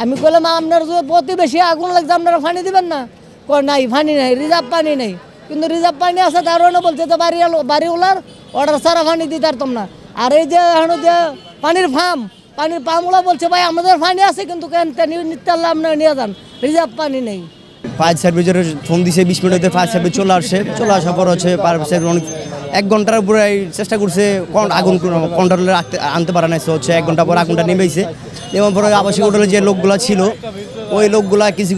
আমি বললাম আপনার যদি প্রতিবেশী আগুন লাগছে আপনারা পানি দিবেন না? নাই পানি নাই, রিজার্ভ পানি নেই। কিন্তু রিজার্ভ পানি আছে তারও না, বলছে তো বাড়িওয়ালার অর্ডার ছাড়া পানি দিতে পারতাম না। আর এই যে এখন যে পানির পাম্পগুলো বলছে ভাই আমাদের পানি আছে কিন্তু কেন নিতে পারলে আপনারা নিয়ে যান, রিজার্ভ পানি নেই। ফায়ার সার্ভিসের ফোন দিছে 20 মিনিটে ফায়ার সার্ভিস চলে আসার পর হচ্ছে ফায়ার সার্ভিস অনেক 1 ঘন্টার উপরে চেষ্টা করছে, আগুন কন্ট্রোলে আনতে পারে না। হচ্ছে 1 ঘন্টা পর আগুনটা নেমেছে। নেওয়ার পরে আবাসিক হোটেলে যে লোকগুলো ছিল ওই লোকগুলা কিছু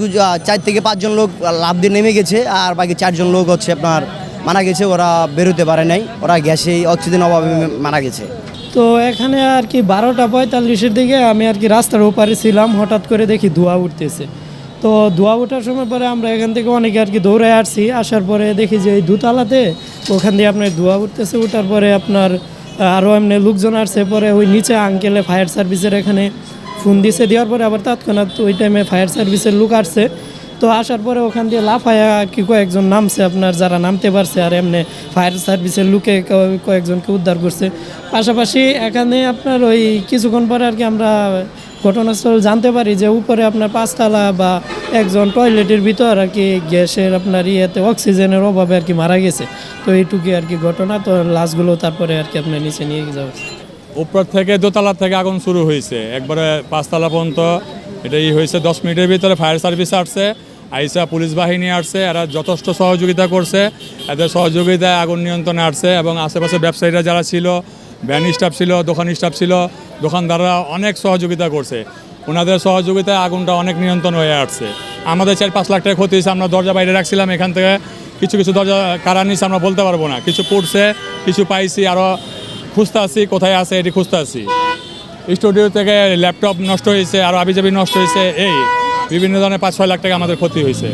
4 থেকে 5 জন লোক লাফ দিয়ে নেমে গেছে, আর বাকি 4 জন লোক হচ্ছে আপনার মারা গেছে। ওরা বেরোতে পারে নাই, ওরা গ্যাসে অক্সিজেন অভাবে মারা গেছে। তো এখানে আর কি 12:45-এর দিকে আমি আর কি রাস্তার ওপারে ছিলাম, হঠাৎ করে দেখি ধোঁয়া উঠতেছে। তো ধোঁয়া ওঠার সময় পরে আমরা এখান থেকে অনেকে আর কি দৌড়ে আসছি। আসার পরে দেখি যে এই দোতলাতে ওখান দিয়ে আপনার ধোঁয়া উঠতেছে। ওঠার পরে আপনার আরও এমনি লোকজন আসছে। পরে ওই নিচে আঙ্কেলে ফায়ার সার্ভিসের এখানে ফোন দিছে, দেওয়ার পরে আবার তৎক্ষণাৎ ওই টাইমে ফায়ার সার্ভিসের লোক আসছে। তো আসার পরে ওখান দিয়ে লাফায়া কি কয়েকজন নামছে, আপনার যারা নামতে পারছে, আর এমনি ফায়ার সার্ভিসের লোকে কয়েকজনকে উদ্ধার করছে। পাশাপাশি এখানে আপনার ওই কিছুক্ষণ পরে আর কি আমরা ঘটনাস্থল জানতে পারি যে উপরে আপনার 5 তলা বা একজন টয়লেটের ভিতর আর কি গ্যাসের আপনার ইয়েতে অক্সিজেনের অভাবে আর কি মারা গেছে। তো এইটুকুই আর কি ঘটনা। তো লাশগুলো তারপরে আর কি আপনার নিচে নিয়ে যাওয়া উপর থেকে দোতলা থেকে আগুন শুরু হয়েছে, একবারে 5 তলা পর্যন্ত এটাই হয়েছে। 10 মিনিটের ভিতরে ফায়ার সার্ভিস আসছে, আইসা পুলিশ বাহিনী আসছে, এরা যথেষ্ট সহযোগিতা করছে। এদের সহযোগিতায় আগুন নিয়ন্ত্রণে আসছে এবং আশেপাশে ব্যবসায়ীরা যারা ছিল, ভ্যান স্টাফ ছিল, দোকান স্টাফ ছিল, দোকানদাররা অনেক সহযোগিতা করছে। ওনাদের সহযোগিতায় আগুনটা অনেক নিয়ন্ত্রণ হয়ে আসছে। আমাদের 4-5 লাখ টাকা ক্ষতি হয়েছে। আমরা দরজা বাইরে রাখছিলাম, এখান থেকে কিছু দরজা কারা নিচ্ছে আমরা বলতে পারবো না। কিছু পড়ছে, কিছু পাইছি, আরও খুঁজতে আসছি, কোথায় আছে এটি খুঁজতে আসছি। স্টুডিও থেকে ল্যাপটপ নষ্ট হয়েছে, আরও আবিজাবি নষ্ট হয়েছে। এই বিভিন্ন ধরনের 5-6 লাখ টাকা আমাদের ক্ষতি হয়েছে।